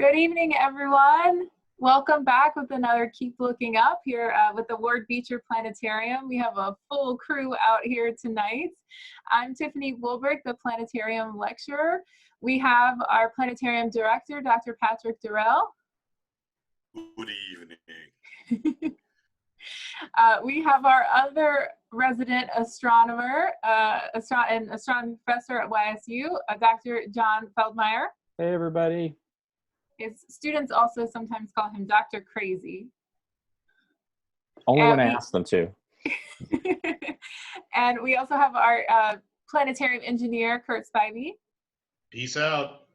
Good evening, everyone. Welcome back with another Keep Looking Up here with the Ward Beecher Planetarium. We have a full crew out here tonight. I'm Tiffany Woolbrick, the Planetarium lecturer. We have our Planetarium director, Dr. Patrick Durrell. Good evening. We have our other resident astronomer and astronomy professor at YSU, Dr. John Feldmeyer. Hey, everybody. His students also sometimes call him Dr. Crazy. Only when I ask them to. And we also have our planetarium engineer, Kurt Spivey. Peace out.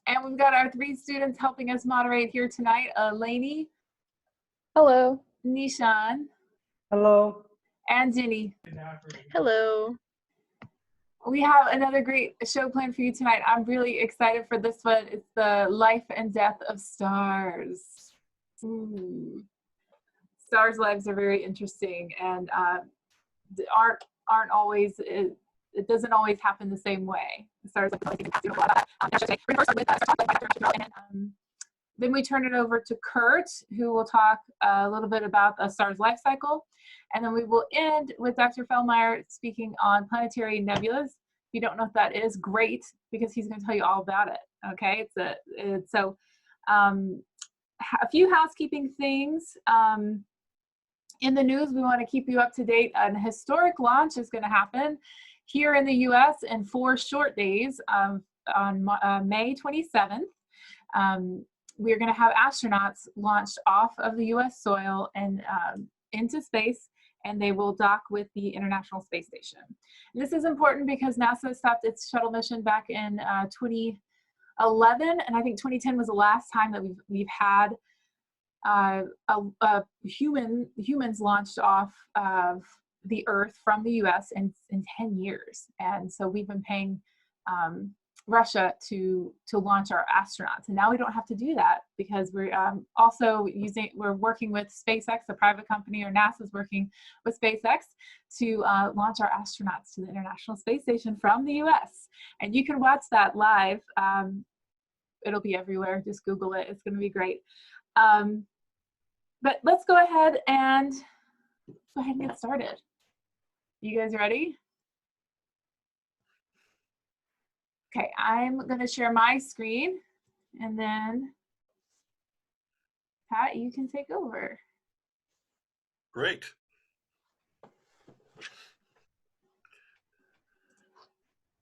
And we've got our three students helping us moderate here tonight, Lainey. Hello. Nishan. Hello. And Jenny. Hello. We have another great show planned for you tonight. I'm really excited for this one. It's the life and death of stars. Stars' lives are very interesting and aren't always. It doesn't always happen the same way. The stars then we turn it over to Kurt, who will talk a little bit about a star's life cycle. And then we will end with Dr. Feldmeyer speaking on planetary nebulas. If you don't know what that is, great, because he's going to tell you all about it. Okay, a few housekeeping things. In the news, we want to keep you up to date. An historic launch is going to happen here in the U.S. in 4 short days on May 27th. We're going to have astronauts launched off of the U.S. soil and into space, and they will dock with the International Space Station. And this is important because NASA stopped its shuttle mission back in 2011, and I think 2010 was the last time that we've had humans launched off of the Earth from the U.S. in 10 years. And so we've been paying Russia to launch our astronauts, and now we don't have to do that because we're we're working with SpaceX, a private company, or NASA's working with SpaceX to launch our astronauts to the International Space Station from the US. And you can watch that live. It'll be everywhere. Just Google it. It's going to be great. But let's go ahead and get started. You guys ready? Okay, I'm going to share my screen, and then Pat, you can take over. Great.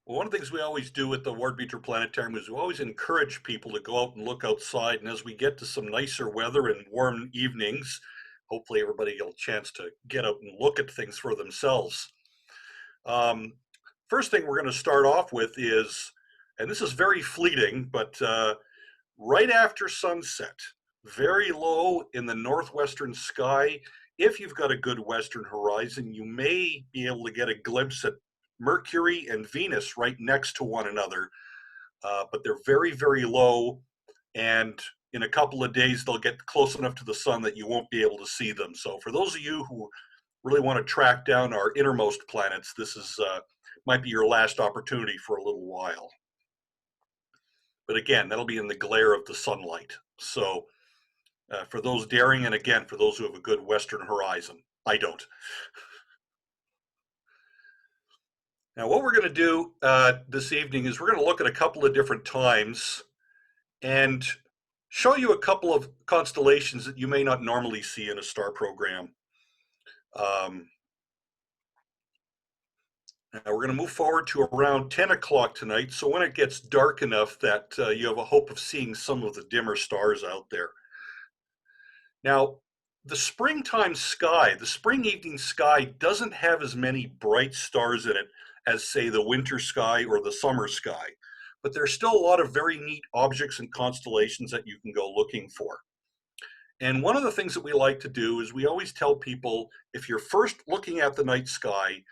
Well, one of the things we always do at the Ward Beecher Planetarium is we always encourage people to go out and look outside, and as we get to some nicer weather and warm evenings, hopefully everybody will get a chance to get out and look at things for themselves. First thing we're going to start off with is, and this is very fleeting, but right after sunset, very low in the northwestern sky, if you've got a good western horizon, you may be able to get a glimpse at Mercury and Venus right next to one another, but they're very, very low, and in a couple of days they'll get close enough to the sun that you won't be able to see them. So for those of you who really want to track down our innermost planets, this is might be your last opportunity for a little while. But again, that'll be in the glare of the sunlight. So for those daring, and again, for those who have a good western horizon, I don't. Now, what we're going to do this evening is we're going to look at a couple of different times and show you a couple of constellations that you may not normally see in a star program. Now we're going to move forward to around 10 o'clock tonight, so when it gets dark enough that you have a hope of seeing some of the dimmer stars out there. Now, the springtime sky, the spring evening sky doesn't have as many bright stars in it as, say, the winter sky or the summer sky, but there's still a lot of very neat objects and constellations that you can go looking for. And one of the things that we like to do is we always tell people, if you're first looking at the night sky,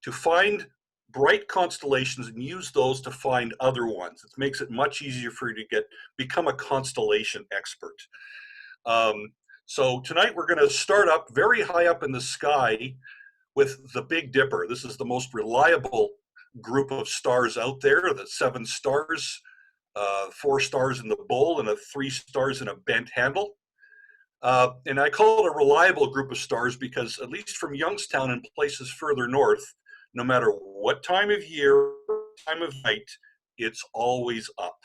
to find bright constellations and use those to find other ones. It makes it much easier for you to become a constellation expert. So tonight we're going to start up very high up in the sky with the Big Dipper. This is the most reliable group of stars out there, the 7 stars 4 stars in the bowl and 3 stars in a bent handle. And I call it a reliable group of stars because, at least from Youngstown and places further north, no matter what time of year, time of night, it's always up.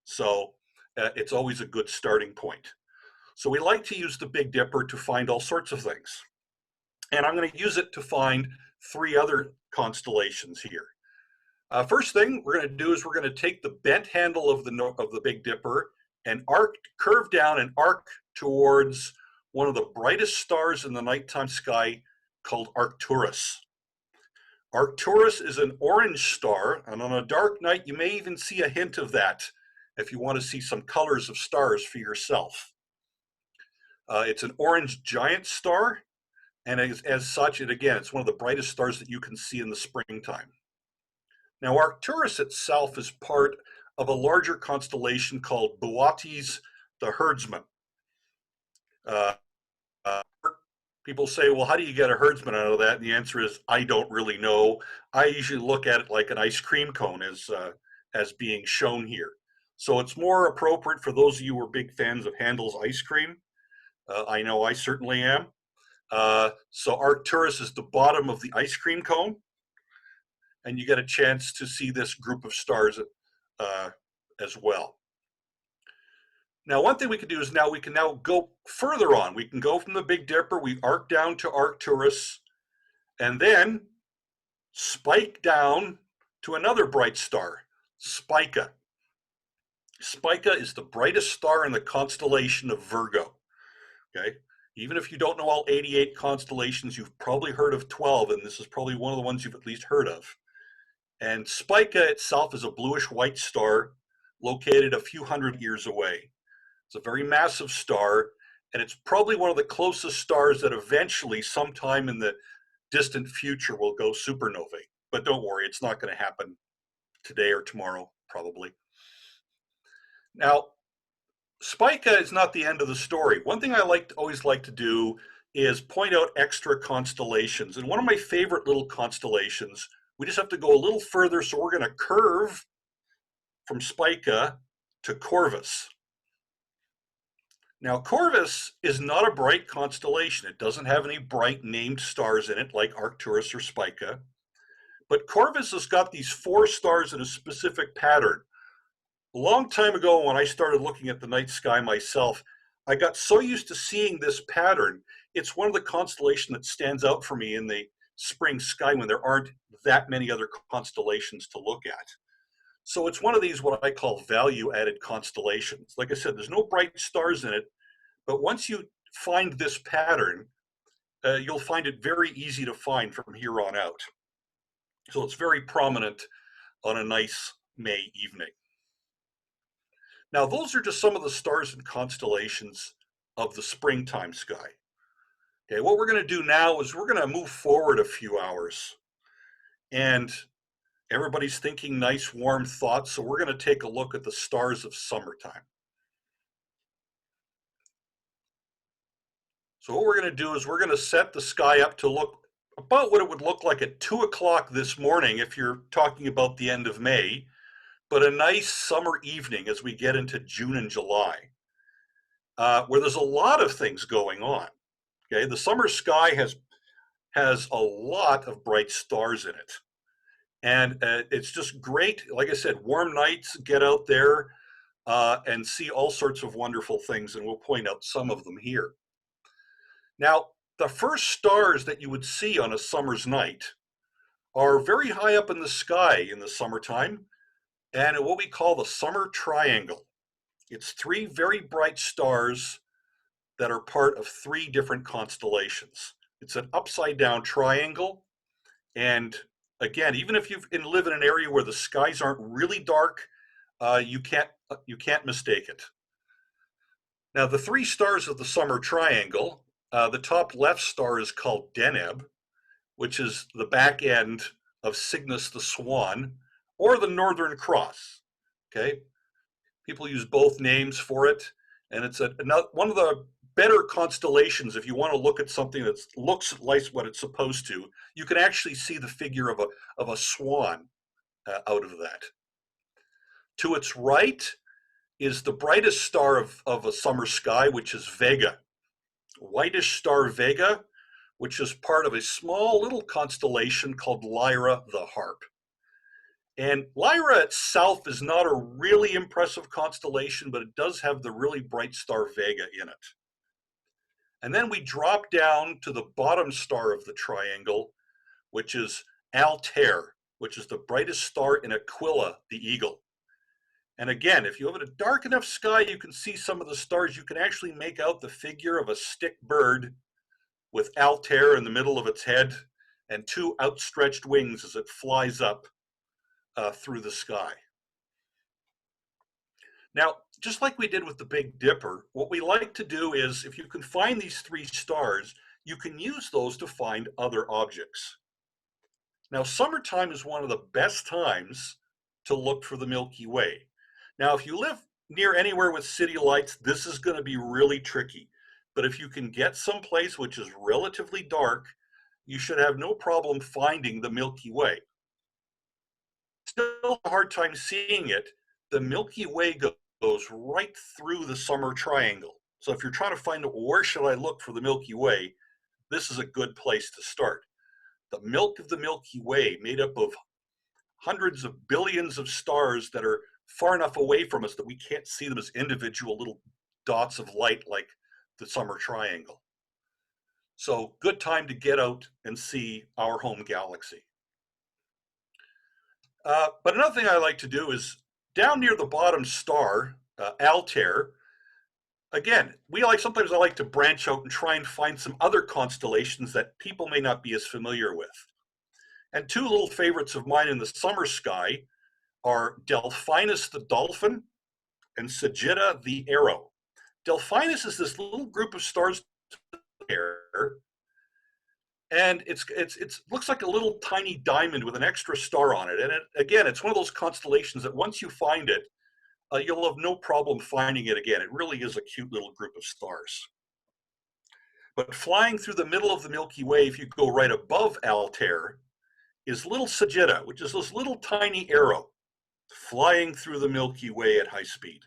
So it's always a good starting point. So we like to use the Big Dipper to find all sorts of things. And I'm going to use it to find 3 other constellations here. First thing we're going to do is we're going to take the bent handle of the Big Dipper and curve down and arc towards one of the brightest stars in the nighttime sky called Arcturus. Arcturus is an orange star, and on a dark night you may even see a hint of that if you want to see some colors of stars for yourself. It's an orange giant star, and as such, it's one of the brightest stars that you can see in the springtime. Now, Arcturus itself is part of a larger constellation called Boötes the Herdsman. People say, well, how do you get a herdsman out of that? And the answer is, I don't really know. I usually look at it like an ice cream cone as being shown here. So it's more appropriate for those of you who are big fans of Handel's ice cream. I know I certainly am. So Arcturus is the bottom of the ice cream cone, and you get a chance to see this group of stars as well. Now, one thing we can do is we can go further on. We can go from the Big Dipper, we arc down to Arcturus, and then spike down to another bright star, Spica. Spica is the brightest star in the constellation of Virgo. Okay, even if you don't know all 88 constellations, you've probably heard of 12, and this is probably one of the ones you've at least heard of. And Spica itself is a bluish-white star located a few hundred years away. It's a very massive star, and it's probably one of the closest stars that eventually, sometime in the distant future, will go supernovae. But don't worry, it's not going to happen today or tomorrow, probably. Now, Spica is not the end of the story. One thing I always like to do is point out extra constellations. And one of my favorite little constellations, we just have to go a little further, so we're going to curve from Spica to Corvus. Now, Corvus is not a bright constellation. It doesn't have any bright named stars in it like Arcturus or Spica. But Corvus has got these 4 stars in a specific pattern. A long time ago, when I started looking at the night sky myself, I got so used to seeing this pattern. It's one of the constellations that stands out for me in the spring sky when there aren't that many other constellations to look at. So it's one of these what I call value-added constellations. Like I said, there's no bright stars in it, but once you find this pattern, you'll find it very easy to find from here on out. So it's very prominent on a nice May evening. Now, those are just some of the stars and constellations of the springtime sky. Okay, what we're going to do now is we're going to move forward a few hours. And everybody's thinking nice, warm thoughts, so we're going to take a look at the stars of summertime. So what we're going to do is we're going to set the sky up to look about what it would look like at 2 o'clock this morning if you're talking about the end of May, but a nice summer evening as we get into June and July, where there's a lot of things going on. Okay, the summer sky has a lot of bright stars in it. And it's just great. Like I said, warm nights, get out there and see all sorts of wonderful things, and we'll point out some of them here. Now, the first stars that you would see on a summer's night are very high up in the sky in the summertime, and what we call the summer triangle. It's 3 very bright stars that are part of 3 different constellations. It's an upside-down triangle, and again, even if you live in an area where the skies aren't really dark, you can't mistake it. Now, the 3 stars of the summer triangle, the top left star is called Deneb, which is the back end of Cygnus the Swan, or the Northern Cross. Okay, people use both names for it, and it's one of the better constellations. If you want to look at something that looks like what it's supposed to, you can actually see the figure of a swan out of that. To its right is the brightest star of a summer sky, which is Vega. Whitish star Vega, which is part of a small little constellation called Lyra the Harp. And Lyra itself is not a really impressive constellation, but it does have the really bright star Vega in it. And then we drop down to the bottom star of the triangle, which is Altair, which is the brightest star in Aquila, the eagle. And again, if you have a dark enough sky, you can see some of the stars. You can actually make out the figure of a stick bird with Altair in the middle of its head and two outstretched wings as it flies up through the sky. Now, just like we did with the Big Dipper, what we like to do is, if you can find these three stars, you can use those to find other objects. Now, summertime is one of the best times to look for the Milky Way. Now, if you live near anywhere with city lights, this is going to be really tricky. But if you can get someplace which is relatively dark, you should have no problem finding the Milky Way. Still a hard time seeing it. The Milky Way goes right through the summer triangle. So if you're trying to find where should I look for the Milky Way, this is a good place to start. The milk of the Milky Way, made up of hundreds of billions of stars that are far enough away from us that we can't see them as individual little dots of light like the summer triangle. So good time to get out and see our home galaxy. But another thing I like to do is down near the bottom star, Altair, again, sometimes I like to branch out and try and find some other constellations that people may not be as familiar with. And two little favorites of mine in the summer sky are Delphinus the dolphin and Sagitta the arrow. Delphinus is this little group of stars there, and it looks like a little tiny diamond with an extra star on it. And again, it's one of those constellations that once you find it, you'll have no problem finding it again. It really is a cute little group of stars. But flying through the middle of the Milky Way, if you go right above Altair, is little Sagitta, which is this little tiny arrow flying through the Milky Way at high speed.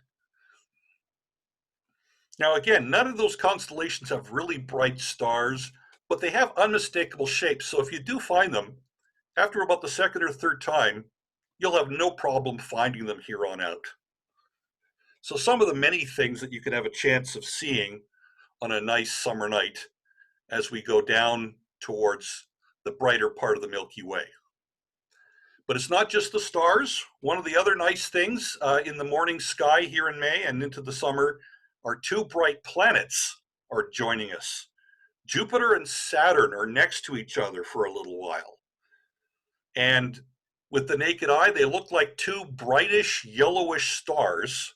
Now again, none of those constellations have really bright stars, but they have unmistakable shapes. So if you do find them, after about the second or third time, you'll have no problem finding them here on out. So some of the many things that you can have a chance of seeing on a nice summer night as we go down towards the brighter part of the Milky Way. But it's not just the stars. One of the other nice things in the morning sky here in May and into the summer are two bright planets are joining us. Jupiter and Saturn are next to each other for a little while. And with the naked eye, they look like two brightish yellowish stars.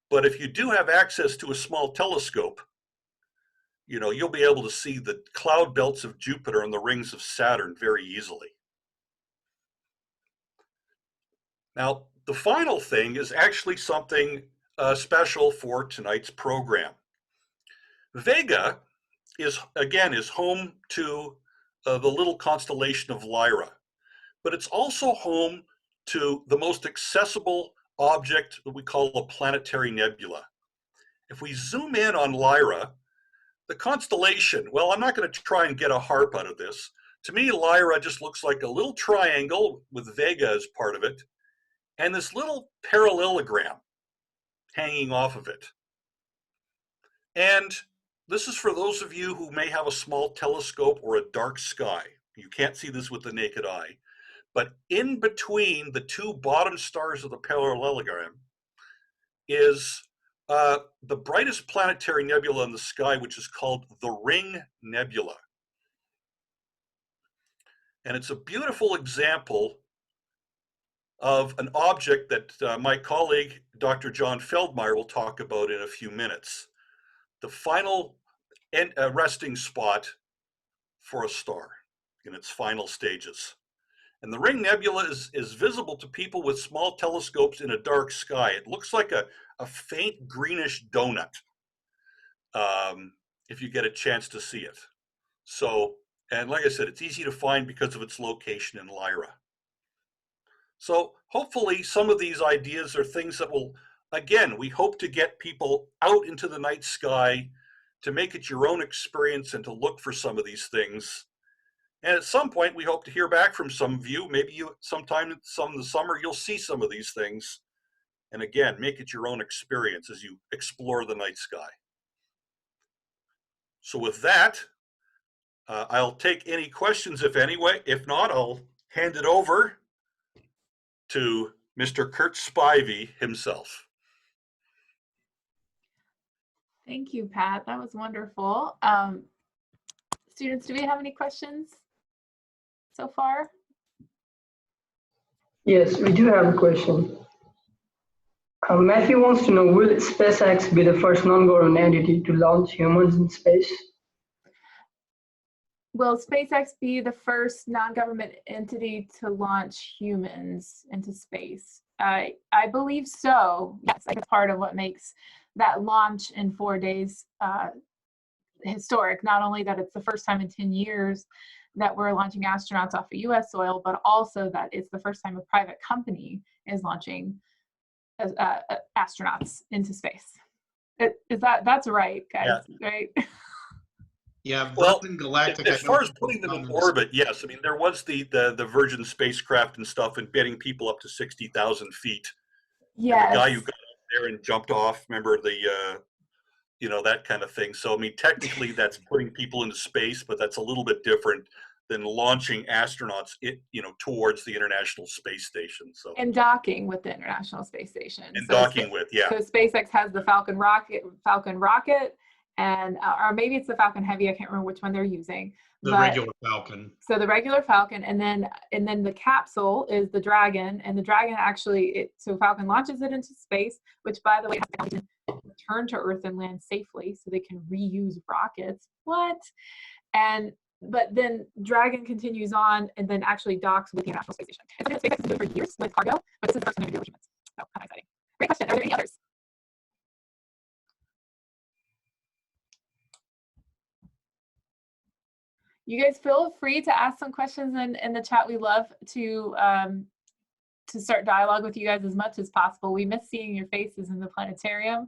But if you do have access to a small telescope, you'll be able to see the cloud belts of Jupiter and the rings of Saturn very easily. Now, the final thing is actually something special for tonight's program. Vega is home to the little constellation of Lyra, but it's also home to the most accessible object that we call a planetary nebula. If we zoom in on Lyra, the constellation, well, I'm not going to try and get a harp out of this. To me, Lyra just looks like a little triangle with Vega as part of it, and this little parallelogram hanging off of it. And this is for those of you who may have a small telescope or a dark sky. You can't see this with the naked eye. But in between the two bottom stars of the parallelogram is the brightest planetary nebula in the sky, which is called the Ring Nebula. And it's a beautiful example of an object that my colleague, Dr. John Feldmeyer, will talk about in a few minutes. The final resting spot for a star in its final stages. And the Ring Nebula is visible to people with small telescopes in a dark sky. It looks like a faint greenish donut if you get a chance to see it. So, and like I said, it's easy to find because of its location in Lyra. So hopefully some of these ideas are things that will, again, we hope to get people out into the night sky to make it your own experience and to look for some of these things. And at some point, we hope to hear back from some of you. Maybe you, sometime in the summer, you'll see some of these things. And again, make it your own experience as you explore the night sky. So with that, I'll take any questions, if any. If not, I'll hand it over to Mr. Kurt Spivey himself. Thank you, Pat. That was wonderful. Students, do we have any questions so far? Yes, we do have a question. Matthew wants to know, will SpaceX be the first non-government entity to launch humans in space? Will SpaceX be the first non-government entity to launch humans into space? I believe so. Yes, I think part of what makes that launch in 4 days historic. Not only that it's the first time in 10 years that we're launching astronauts off of US soil, but also that it's the first time a private company is launching astronauts into space. That's right, guys, yeah. Right? Yeah, well, Virgin Galactic. As far as putting them in orbit, yes. I mean, there was the Virgin spacecraft and stuff, and getting people up to 60,000 feet. Yes. And the guy who got up there and jumped off, remember the, you know, that kind of thing. So, I mean, technically that's putting people into space, but that's a little bit different than launching astronauts, you know, towards the International Space Station. So. And docking with the International Space Station. And so docking with, yeah. So SpaceX has the Falcon rocket, and or maybe it's the Falcon Heavy. I can't remember which one they're using. The regular Falcon. So the regular Falcon, and then the capsule is the Dragon, and the Dragon actually, so Falcon launches it into space, which by the way has to return to Earth and land safely, so they can reuse rockets. What? But then Dragon continues on and then actually docks with the International Space Station. It's something that SpaceX has been doing for years with cargo, but this is the first time they're doing it with humans. So kind of exciting. Great question. Are there any others? You guys feel free to ask some questions in the chat. We love to start dialogue with you guys as much as possible. We miss seeing your faces in the planetarium.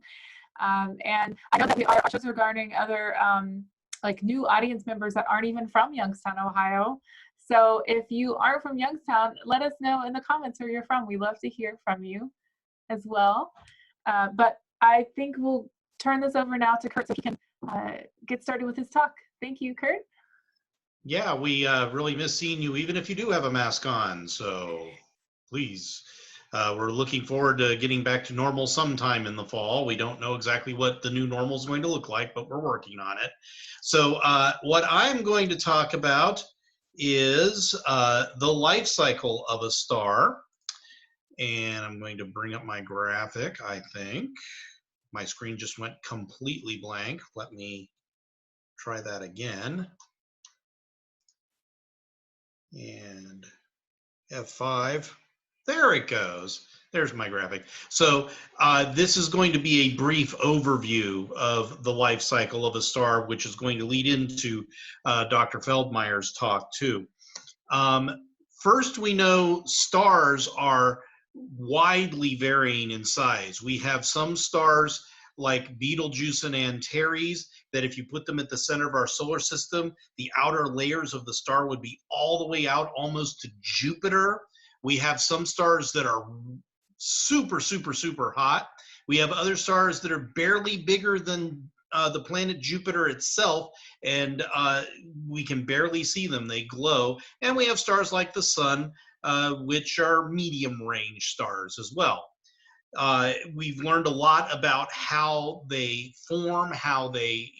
And I know that we are just regarding other like new audience members that aren't even from Youngstown, Ohio. So if you aren't from Youngstown, let us know in the comments where you're from. We love to hear from you as well. But I think we'll turn this over now to Kurt so he can get started with his talk. Thank you, Kurt. Yeah, we really miss seeing you, even if you do have a mask on. So please, we're looking forward to getting back to normal sometime in the fall. We don't know exactly what the new normal is going to look like, but we're working on it. So what I'm going to talk about is the life cycle of a star. And I'm going to bring up my graphic, I think. My screen just went completely blank. Let me try that again. And F5, there it goes. There's my graphic. So this is going to be a brief overview of the life cycle of a star, which is going to lead into Dr. Feldmeyer's talk too. First, we know stars are widely varying in size. We have some stars like Betelgeuse and Antares that if you put them at the center of our solar system, the outer layers of the star would be all the way out almost to Jupiter. We have some stars that are super, super, super hot. We have other stars that are barely bigger than the planet Jupiter itself, and we can barely see them. They glow. And we have stars like the sun, which are medium range stars as well. We've learned a lot about how they form, how they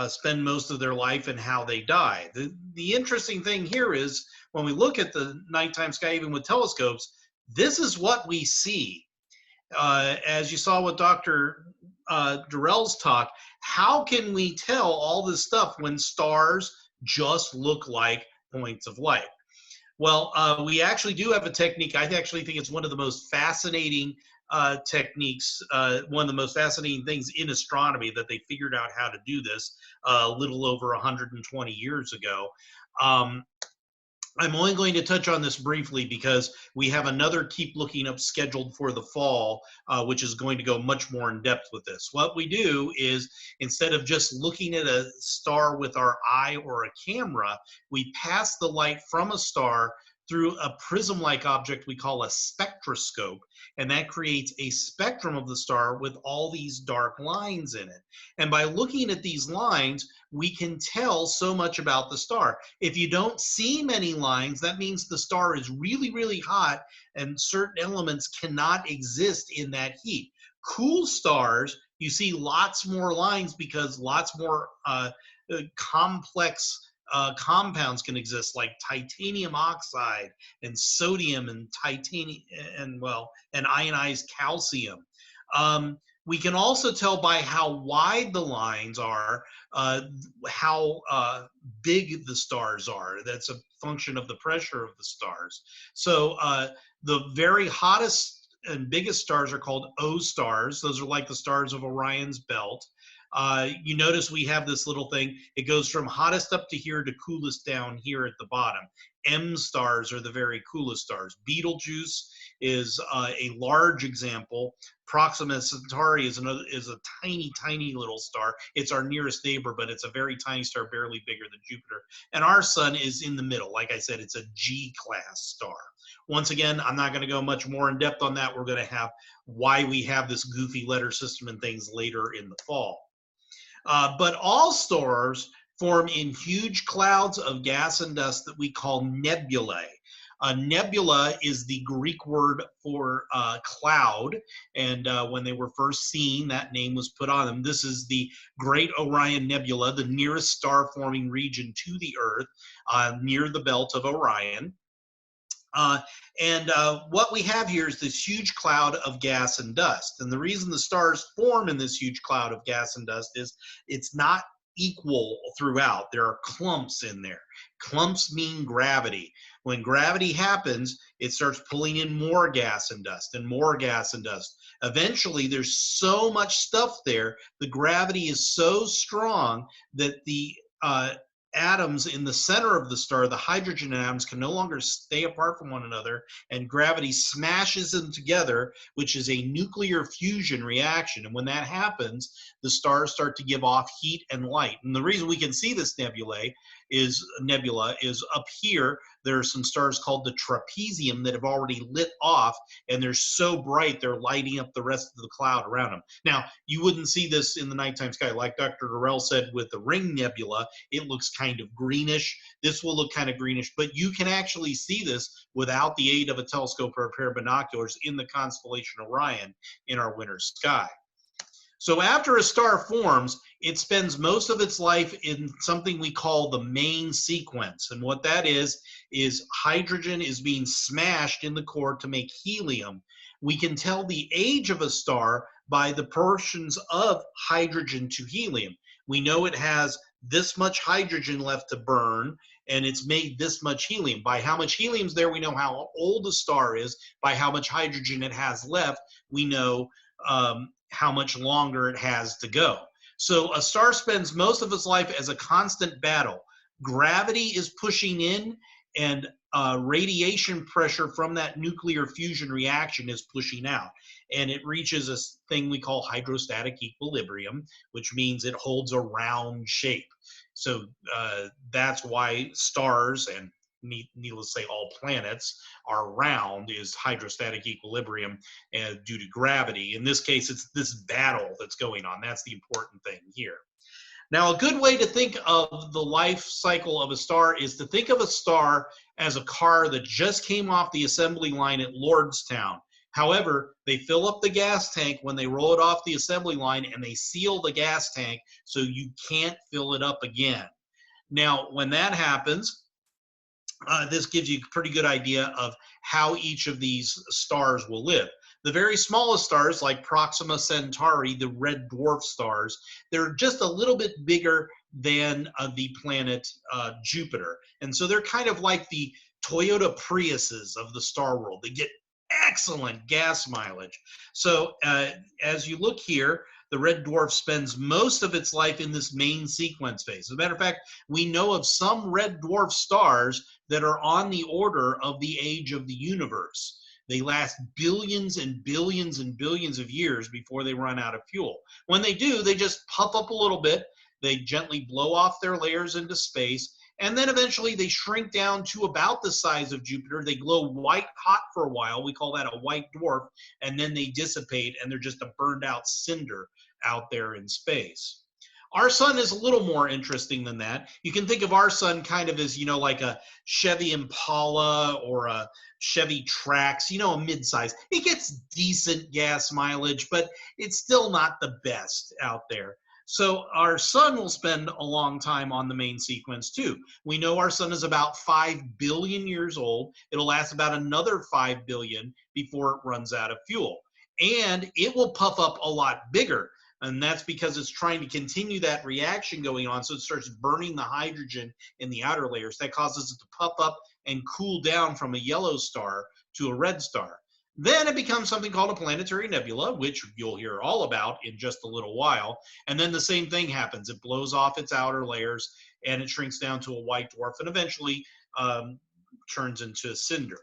spend most of their life, and how they die. The interesting thing here is when we look at the nighttime sky, even with telescopes, this is what we see. As you saw with Dr. Durrell's talk, how can we tell all this stuff when stars just look like points of light? Well, we actually do have a technique. I actually think it's one of the most fascinating techniques, one of the most fascinating things in astronomy, that they figured out how to do this a little over 120 years ago. I'm only going to touch on this briefly because we have another Keep Looking Up scheduled for the fall, which is going to go much more in depth with this. What we do is, instead of just looking at a star with our eye or a camera, we pass the light from a star through a prism-like object we call a spectroscope, and that creates a spectrum of the star with all these dark lines in it. And by looking at these lines, we can tell so much about the star. If you don't see many lines, that means the star is really, really hot and certain elements cannot exist in that heat. Cool stars, you see lots more lines because lots more complex compounds can exist, like titanium oxide and sodium and titanium and ionized calcium. We can also tell by how wide the lines are, how big the stars are. That's a function of the pressure of the stars. So the very hottest and biggest stars are called O stars. Those are like the stars of Orion's belt. You notice we have this little thing. It goes from hottest up to here to coolest down here at the bottom. M stars are the very coolest stars. Betelgeuse is a large example. Proxima Centauri is a tiny, tiny little star. It's our nearest neighbor, but it's a very tiny star, barely bigger than Jupiter. And our sun is in the middle. Like I said, it's a G-class star. Once again, I'm not going to go much more in depth on that. We're going to have why we have this goofy letter system and things later in the fall. But all stars form in huge clouds of gas and dust that we call nebulae. Nebula is the Greek word for cloud, and when they were first seen, that name was put on them. This is the Great Orion Nebula, the nearest star-forming region to the Earth, near the belt of Orion. What we have here is this huge cloud of gas and dust. And the reason the stars form in this huge cloud of gas and dust is it's not equal throughout. There are clumps in there. Clumps mean gravity. When gravity happens, it starts pulling in more gas and dust and more gas and dust. Eventually, there's so much stuff there, the gravity is so strong that the atoms in the center of the star, the hydrogen atoms, can no longer stay apart from one another, and gravity smashes them together, which is a nuclear fusion reaction. And when that happens, the stars start to give off heat and light. And the reason we can see this nebula is up here. There are some stars called the trapezium that have already lit off, and they're so bright they're lighting up the rest of the cloud around them. Now, you wouldn't see this in the nighttime sky. Like Dr. Durrell said with the Ring Nebula, it looks kind of greenish. This will look kind of greenish, but you can actually see this without the aid of a telescope or a pair of binoculars in the constellation Orion in our winter sky. So after a star forms, it spends most of its life in something we call the main sequence. And what that is hydrogen is being smashed in the core to make helium. We can tell the age of a star by the portions of hydrogen to helium. We know it has this much hydrogen left to burn, and it's made this much helium. By how much helium's there, we know how old the star is. By how much hydrogen it has left, we know how much longer it has to go. So a star spends most of its life as a constant battle. Gravity is pushing in, and radiation pressure from that nuclear fusion reaction is pushing out. And it reaches a thing we call hydrostatic equilibrium, which means it holds a round shape. So that's why stars, and needless to say all planets, are round, is hydrostatic equilibrium due to gravity. In this case, it's this battle that's going on. That's the important thing here. Now, a good way to think of the life cycle of a star is to think of a star as a car that just came off the assembly line at Lordstown. However, they fill up the gas tank when they roll it off the assembly line, and they seal the gas tank so you can't fill it up again. Now, when that happens, this gives you a pretty good idea of how each of these stars will live. The very smallest stars, like Proxima Centauri, the red dwarf stars, they're just a little bit bigger than the planet Jupiter. And so they're kind of like the Toyota Priuses of the star world. They get excellent gas mileage. So as you look here, the red dwarf spends most of its life in this main sequence phase. As a matter of fact, we know of some red dwarf stars that are on the order of the age of the universe. They last billions and billions and billions of years before they run out of fuel. When they do, they just puff up a little bit. They gently blow off their layers into space, and then eventually they shrink down to about the size of Jupiter. They glow white hot for a while. We call that a white dwarf, and then they dissipate, and they're just a burned out cinder out there in space. Our sun is a little more interesting than that. You can think of our sun kind of as, you know, like a Chevy Impala or a Chevy Trax, you know, a mid-size. It gets decent gas mileage, but it's still not the best out there. So our sun will spend a long time on the main sequence too. We know our sun is about 5 billion years old. It'll last about another 5 billion before it runs out of fuel. And it will puff up a lot bigger. And that's because it's trying to continue that reaction going on. So it starts burning the hydrogen in the outer layers. That causes it to puff up and cool down from a yellow star to a red star. Then it becomes something called a planetary nebula, which you'll hear all about in just a little while. And then the same thing happens. It blows off its outer layers and it shrinks down to a white dwarf and eventually turns into a cinder.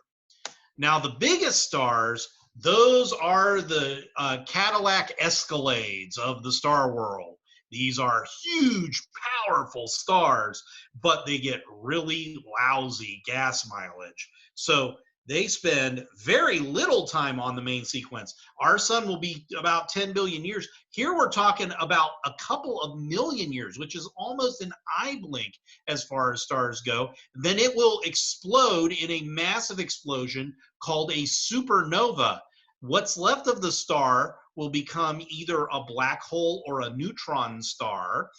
Now, the biggest stars, those are the Cadillac Escalades of the star world. These are huge, powerful stars, but they get really lousy gas mileage. So they spend very little time on the main sequence. Our sun will be about 10 billion years. Here we're talking about a couple of million years, which is almost an eye blink as far as stars go. Then it will explode in a massive explosion called a supernova. What's left of the star will become either a black hole or a neutron star.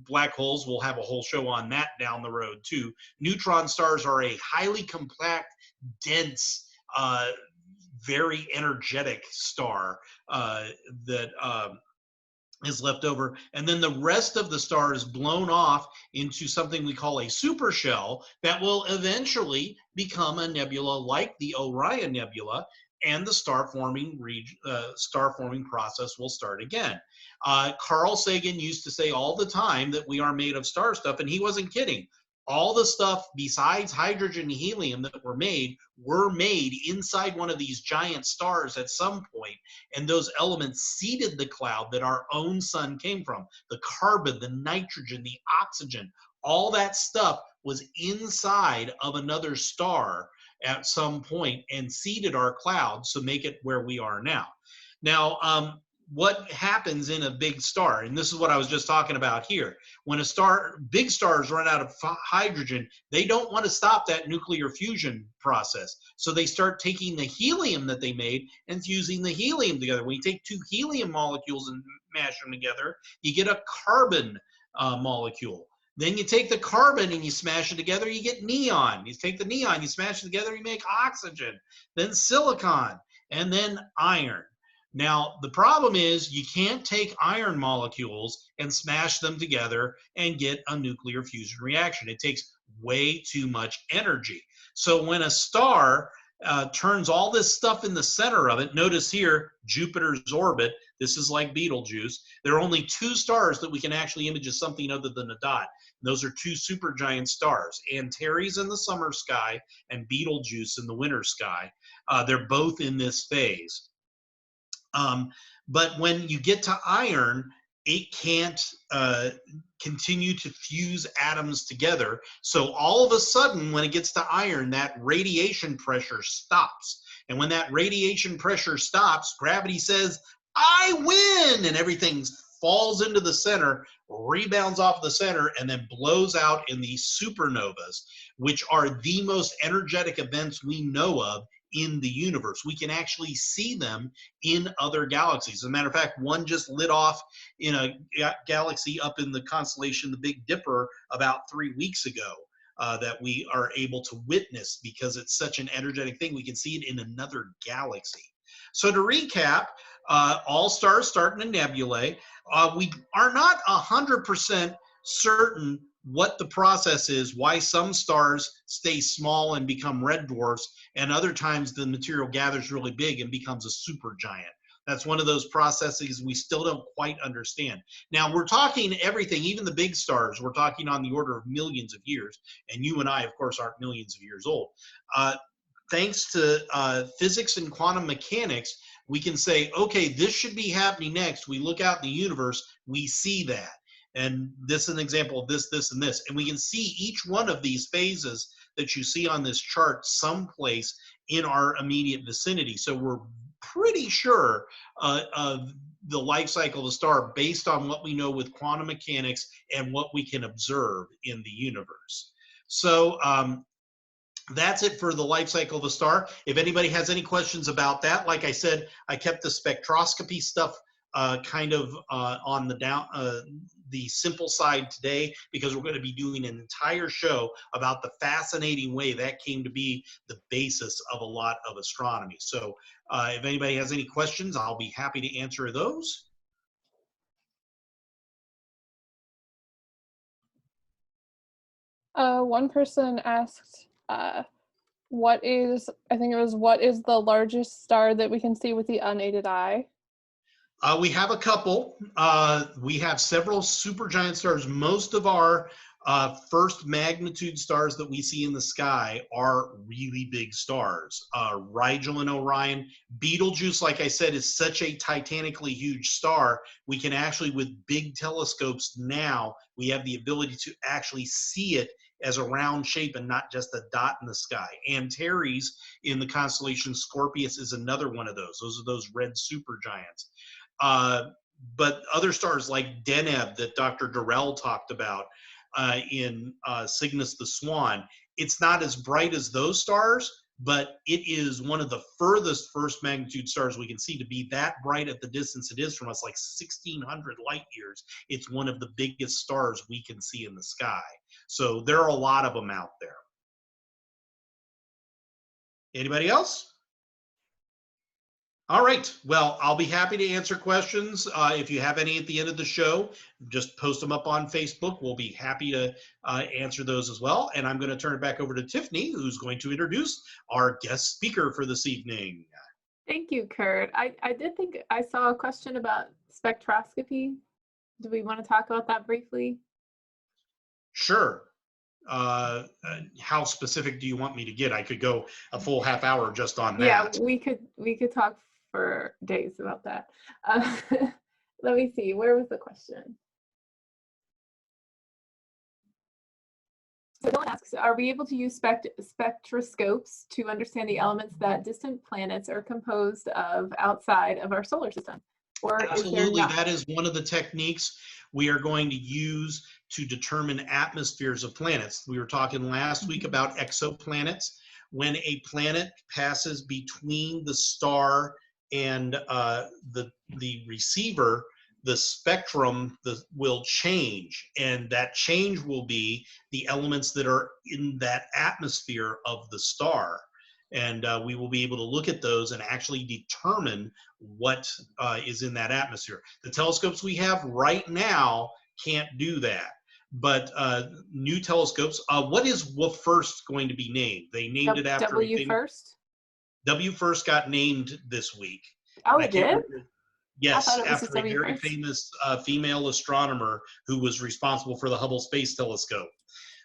Black holes, we'll have a whole show on that down the road too. Neutron stars are a highly compact, dense, very energetic star that is left over. And then the rest of the star is blown off into something we call a supershell that will eventually become a nebula like the Orion Nebula, and the star forming process will start again. Carl Sagan used to say all the time that we are made of star stuff, and he wasn't kidding. All the stuff besides hydrogen and helium that were made inside one of these giant stars at some point, and those elements seeded the cloud that our own sun came from. The carbon, the nitrogen, the oxygen, all that stuff was inside of another star at some point and seeded our clouds to make it where we are now. Now, what happens in a big star, and this is what I was just talking about here, when big stars run out of hydrogen, they don't want to stop that nuclear fusion process. So they start taking the helium that they made and fusing the helium together. When you take two helium molecules and mash them together, you get a carbon molecule. Then you take the carbon and you smash it together, you get neon. You take the neon, you smash it together, you make oxygen, then silicon, and then iron. Now, the problem is you can't take iron molecules and smash them together and get a nuclear fusion reaction. It takes way too much energy. So when a star turns all this stuff in the center of it, notice here, Jupiter's orbit, this is like Betelgeuse. There are only two stars that we can actually image as something other than a dot. And those are two supergiant stars, Antares in the summer sky and Betelgeuse in the winter sky. They're both in this phase. But when you get to iron, it can't continue to fuse atoms together. So all of a sudden, when it gets to iron, that radiation pressure stops. And when that radiation pressure stops, gravity says, I win! And everything falls into the center, rebounds off the center, and then blows out in these supernovas, which are the most energetic events we know of in the universe. We can actually see them in other galaxies. As a matter of fact, one just lit off in a galaxy up in the constellation, the Big Dipper, about 3 weeks ago that we are able to witness because it's such an energetic thing. We can see it in another galaxy. So to recap, all stars start in a nebulae. We are not 100% certain what the process is, why some stars stay small and become red dwarfs, and other times the material gathers really big and becomes a supergiant. That's one of those processes we still don't quite understand. Now, we're talking everything, even the big stars, we're talking on the order of millions of years. And you and I, of course, aren't millions of years old. Thanks to physics and quantum mechanics, we can say, okay, this should be happening next. We look out in the universe, we see that. And this is an example of this, this, and this. And we can see each one of these phases that you see on this chart someplace in our immediate vicinity. So we're pretty sure of the life cycle of the star based on what we know with quantum mechanics and what we can observe in the universe. So that's it for the life cycle of the star. If anybody has any questions about that, like I said, I kept the spectroscopy stuff kind of on the simple side today, because we're going to be doing an entire show about the fascinating way that came to be the basis of a lot of astronomy. So if anybody has any questions, I'll be happy to answer those. One person asked, what is the largest star that we can see with the unaided eye? We have a couple. We have several supergiant stars. Most of our first magnitude stars that we see in the sky are really big stars. Rigel and Orion. Betelgeuse, like I said, is such a titanically huge star. We can actually, with big telescopes now, we have the ability to actually see it as a round shape and not just a dot in the sky. Antares in the constellation Scorpius is another one of those. Those are those red supergiants. But other stars like Deneb that Dr. Durrell talked about in Cygnus the Swan, it's not as bright as those stars, but it is one of the furthest first magnitude stars we can see. To be that bright at the distance it is from us, like 1,600 light years, it's one of the biggest stars we can see in the sky. So there are a lot of them out there. Anybody else? All right. Well, I'll be happy to answer questions. If you have any at the end of the show, just post them up on Facebook. We'll be happy to answer those as well. And I'm going to turn it back over to Tiffany, who's going to introduce our guest speaker for this evening. Thank you, Kurt. I did think I saw a question about spectroscopy. Do we want to talk about that briefly? Sure. How specific do you want me to get? I could go a full half hour just on that. Yeah, we could talk for days about that. Let me see. Where was the question? So Dylan asks, are we able to use spectroscopes to understand the elements that distant planets are composed of outside of our solar system? Or absolutely, is there that is one of the techniques we are going to use to determine atmospheres of planets. We were talking last week about exoplanets. When a planet passes between the star and the receiver, the spectrum will change, and that change will be the elements that are in that atmosphere of the star. And we will be able to look at those and actually determine what is in that atmosphere. The telescopes we have right now can't do that. But new telescopes, what is WFIRST going to be named? They named it after WFIRST? WFIRST got named this week. Oh, it did? Yes, I thought it was after a very famous female astronomer who was responsible for the Hubble Space Telescope.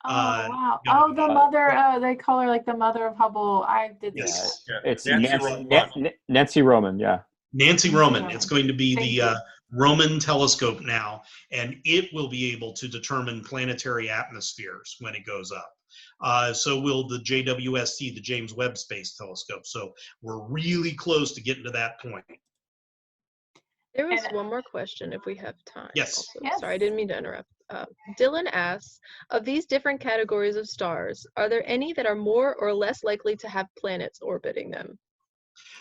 Oh, wow. Oh, the mother, they call her like the mother of Hubble. I did see that. Yeah, it's Nancy Nancy Roman, yeah. Nancy Roman. It's going to be the Roman telescope now, and it will be able to determine planetary atmospheres when it goes up. So will the JWST, the James Webb Space Telescope. So we're really close to getting to that point. There was one more question if we have time. Yes. Also. Yes. Sorry, I didn't mean to interrupt. Dylan asks, of these different categories of stars, are there any that are more or less likely to have planets orbiting them?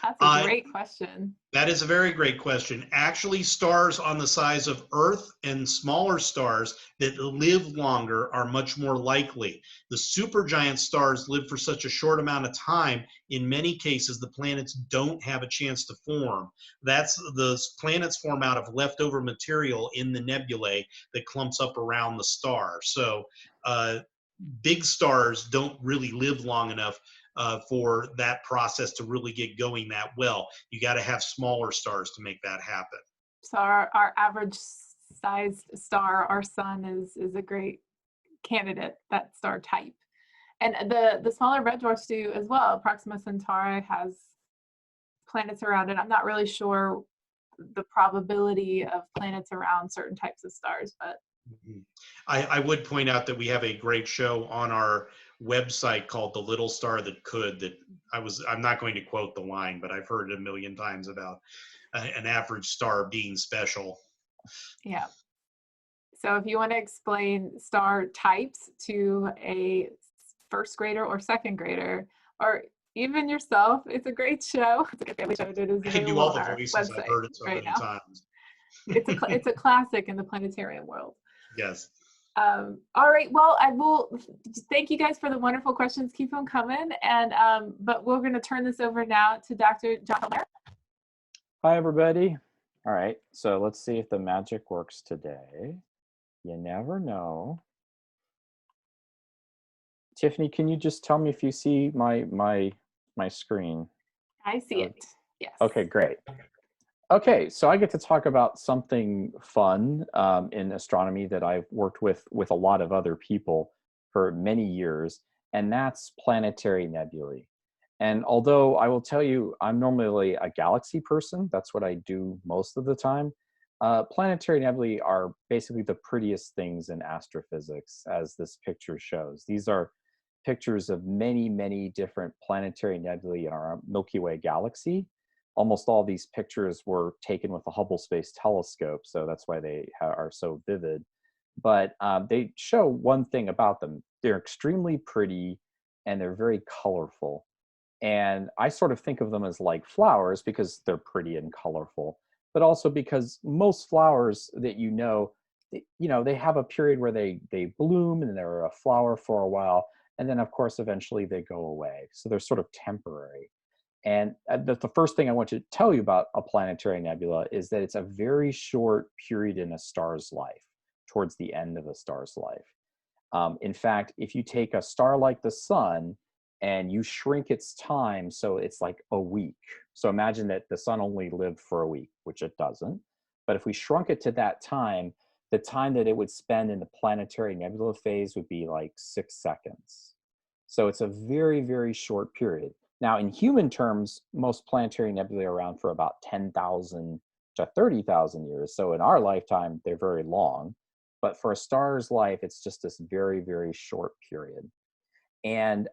That's a great question. That is a very great question. Actually, stars on the size of Earth and smaller stars that live longer are much more likely. The supergiant stars live for such a short amount of time. In many cases, the planets don't have a chance to form. The planets form out of leftover material in the nebulae that clumps up around the star. So big stars don't really live long enough for that process to really get going that well. You got to have smaller stars to make that happen. So our average sized star, our sun, is a great candidate, that star type. And the smaller red dwarfs do as well. Proxima Centauri has planets around it. I'm not really sure the probability of planets around certain types of stars, but I would point out that we have a great show on our website called The Little Star That Could, that I'm not going to quote the line, but I've heard it a million times about an average star being special. yeah. So if you want to explain star types to a first grader or second grader, or even yourself, it's a great show. It's a good family show. It is I can do available all on the our voices. I've website heard it so right many now. times. It's a classic in the planetarium world. Yes. All right. Well, I will thank you guys for the wonderful questions. Keep them coming. And but we're going to turn this over now to Dr. John Blair. Hi, everybody. All right, so let's see if the magic works today. You never know. Tiffany, can you just tell me if you see my screen? I see it. Yes. Okay, great. Okay, so I get to talk about something fun in astronomy that I've worked with a lot of other people for many years, and that's planetary nebulae. And although I will tell you, I'm normally a galaxy person, that's what I do most of the time, planetary nebulae are basically the prettiest things in astrophysics, as this picture shows. These are pictures of many, many different planetary nebulae in our Milky Way galaxy. Almost all these pictures were taken with the Hubble Space Telescope, so that's why they are so vivid. But they show one thing about them. They're extremely pretty, and they're very colorful. And I sort of think of them as like flowers because they're pretty and colorful, but also because most flowers that they have a period where they bloom and they're a flower for a while, and then of course eventually they go away. So they're sort of temporary. And the first thing I want to tell you about a planetary nebula is that it's a very short period in a star's life, towards the end of a star's life. In fact, if you take a star like the sun and you shrink its time so it's like a week. So imagine that the sun only lived for a week, which it doesn't. But if we shrunk it to that time, the time that it would spend in the planetary nebula phase would be like 6 seconds. So it's a very, very short period. Now, in human terms, most planetary nebulae are around for about 10,000 to 30,000 years. So in our lifetime, they're very long. But for a star's life, it's just this very, very short period. And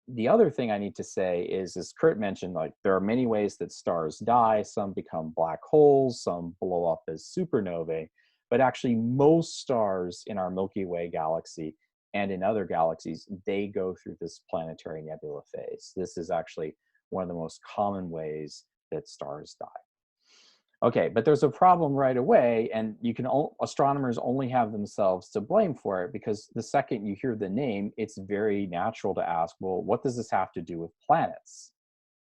the other thing I need to say is, as Kurt mentioned, like there are many ways that stars die. Some become black holes, some blow up as supernovae. But actually, most stars in our Milky Way galaxy and in other galaxies, they go through this planetary nebula phase. This is actually one of the most common ways that stars die. Okay, but there's a problem right away, and astronomers only have themselves to blame for it, because the second you hear the name, it's very natural to ask, well, what does this have to do with planets?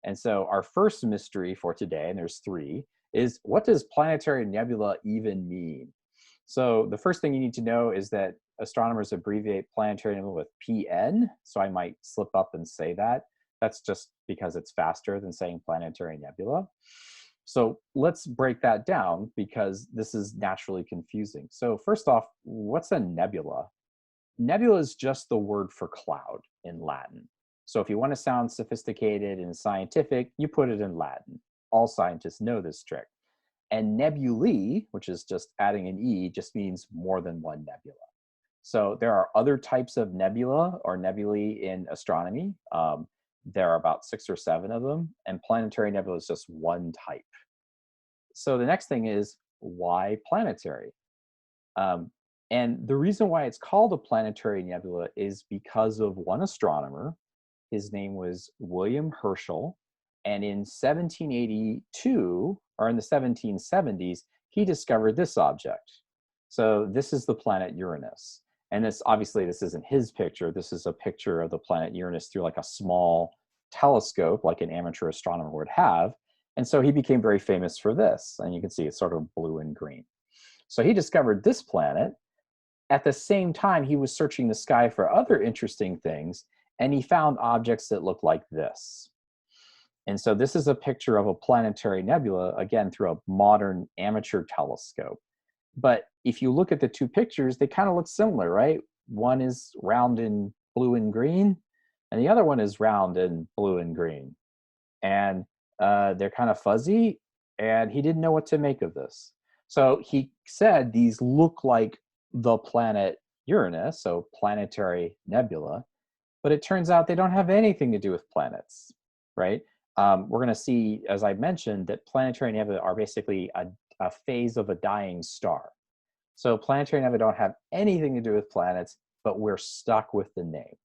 And so our first mystery for today, and there's 3, is what does planetary nebula even mean? So the first thing you need to know is that astronomers abbreviate planetary nebula with PN, so I might slip up and say that. That's just because it's faster than saying planetary nebula. So let's break that down, because this is naturally confusing. So first off, what's a nebula? Nebula is just the word for cloud in Latin. So if you want to sound sophisticated and scientific, you put it in Latin. All scientists know this trick. And nebulae, which is just adding an E, just means more than one nebula. So there are other types of nebula or nebulae in astronomy. There are about 6 or 7 of them, and planetary nebula is just one type. So the next thing is, why planetary? And the reason why it's called a planetary nebula is because of one astronomer. His name was William Herschel, and in 1782, or in the 1770s, he discovered this object. So this is the planet Uranus. And this isn't his picture. This is a picture of the planet Uranus through like a small telescope, like an amateur astronomer would have. And so he became very famous for this. And you can see it's sort of blue and green. So he discovered this planet. At the same time, he was searching the sky for other interesting things. and he found objects that look like this. And so this is a picture of a planetary nebula, again, through a modern amateur telescope. But if you look at the two pictures, they kind of look similar, right? One is round in blue and green, and the other one is round in blue and green. And they're kind of fuzzy, and he didn't know what to make of this. So he said these look like the planet Uranus, so Planetary Nebula, but it turns out they don't have anything to do with planets, right? We're going to see, as I mentioned, that planetary nebulae are basically a phase of a dying star. So planetary nebulae don't have anything to do with planets, but we're stuck with the name.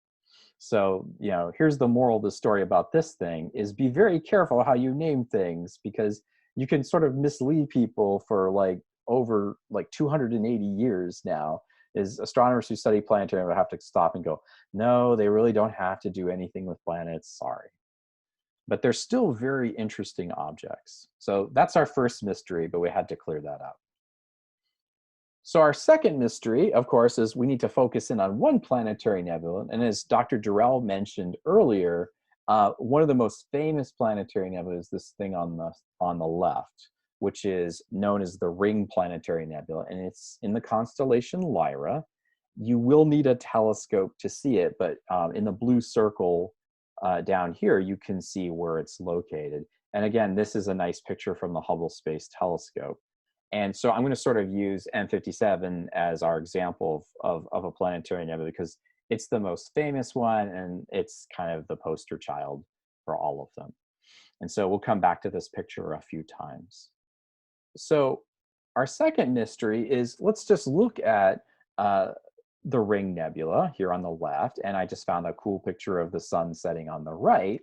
So, you know, here's the moral of the story about this thing is be very careful how you name things, because you can sort of mislead people for over 280 years now. Is astronomers who study planetary nebulae have to stop and go, no, they really don't have to do anything with planets, sorry. But they're still very interesting objects. So that's our first mystery, but we had to clear that up. So our second mystery, of course, is we need to focus in on one planetary nebula. And as Dr. Durrell mentioned earlier, one of the most famous planetary nebula is this thing on the left, which is known as the Ring Planetary Nebula, and it's in the constellation Lyra. You will need a telescope to see it, but in the blue circle down here, you can see where it's located. And again, this is a nice picture from the Hubble Space Telescope. And so I'm going to sort of use M57 as our example of a planetary nebula because it's the most famous one, and it's kind of the poster child for all of them. And so we'll come back to this picture a few times. So our second mystery is, let's just look at the Ring Nebula here on the left, and I just found a cool picture of the sun setting on the right.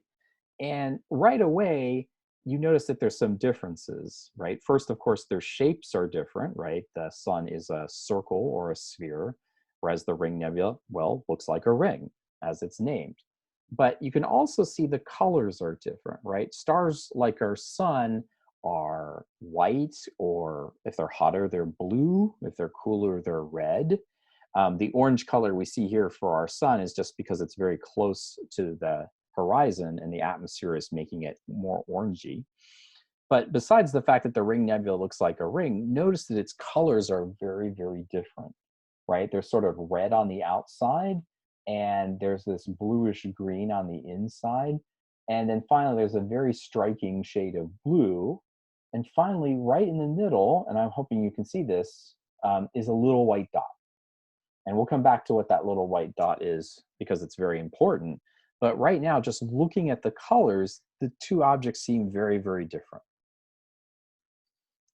And right away, you notice that there's some differences, right? First, of course, their shapes are different, right? The sun is a circle or a sphere, whereas the Ring Nebula, well, looks like a ring, as it's named. But you can also see the colors are different, right? Stars like our sun are white, or if they're hotter, they're blue. If they're cooler, they're red. The orange color we see here for our sun is just because it's very close to the horizon and the atmosphere is making it more orangey. But besides the fact that the Ring Nebula looks like a ring, notice that its colors are very, very different, right? They're sort of red on the outside, and there's this bluish green on the inside. And then finally, there's a very striking shade of blue. And finally, right in the middle, and I'm hoping you can see this, is a little white dot. And we'll come back to what that little white dot is because it's very important. But right now, just looking at the colors, the two objects seem very, very different.